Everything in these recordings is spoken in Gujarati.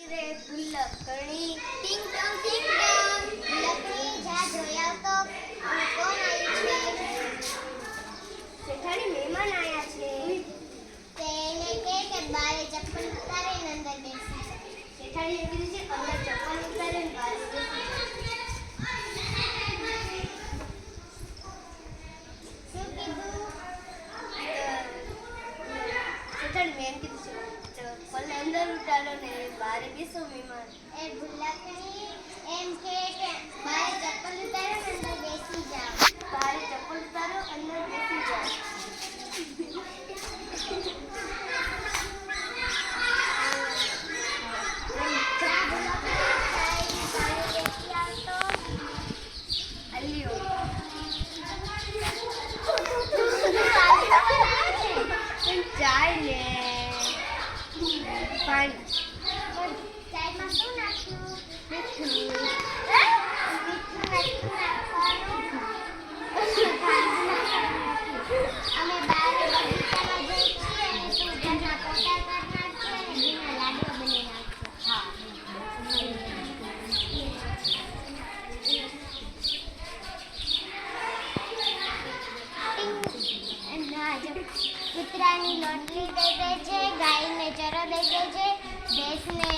રે ગુલ્લકણી ટિંગ ટોંગ ટિંગ ટોંગ ગુલ્લકણી જા જોયા તો કોણ આવ્યું છે? શેઠાણી મહેમાન આયા છે. તેને કે બારે ચપ્પલ ઉતારે ને અંદર બેસી જાય. શેઠાણીએ કીધું છે અંદર ચપ્પલ ઉતારે ને બહાર બેસી જાય. શું કીધું? શેઠાણી મેં કીધું છે ચપ્પલ અંદર ઉતારો ને બહાર બેસો મહેમાન. એ ગુલ્લકણી એમ કે બારે ચપ્પલ ઉતારો ને અંદર બેસી જાઓ. બારે ચપ્પલ ઉતારો અંદર બેસી જાઓ. ચાય ને પાણી. ચાયમાં શું નાખ્યું? મીઠું. અમે બહાર બગીચામાં જઈએ છીએ. તું ઘરના પોતા કરી નાખશે અને ઘીના લાડવા બની નાખશે. કૂતરાની લોટલી દઈ દે છે, ગાયને ચરો દઈ દે છે, ભેંસને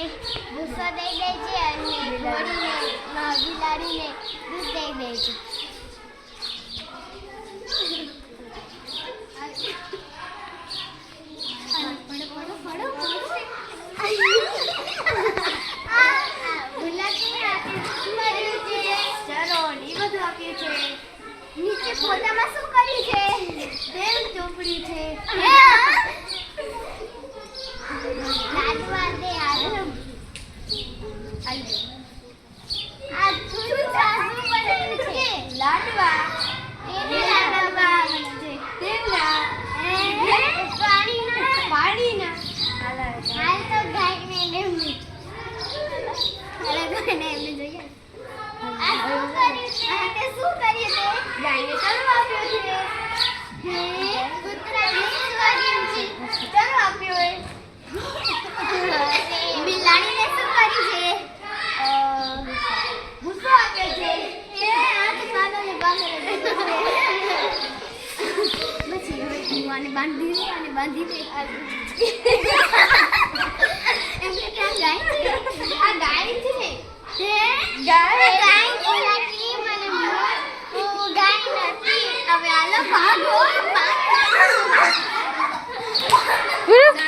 ભૂસો દઈ દે છે અને ઘોડીને બિલાડીને દૂધ દઈ દે છે. નીચે પોતામાં શું કર્યું છે? દેવ ચોપડી છે. લાડવા દે આ શું બનાવ્યું છે? લાડવા. લાડવા છે તેના પાણીના. હાલ તો ગાયને એમની જોઈએ. આ શું કર્યું છે? તે શું કર્યું છે? ગાયને ચરો આપ્યો છે. કૂતરાને શું કર્યું છે? ચરો આપ્યો છે. બિલાડીને શું કર્યું છે? ભૂસો આપ્યો છે. આ તો કાનોને બાંધેલો છે. પછી હવે બાંધી દે.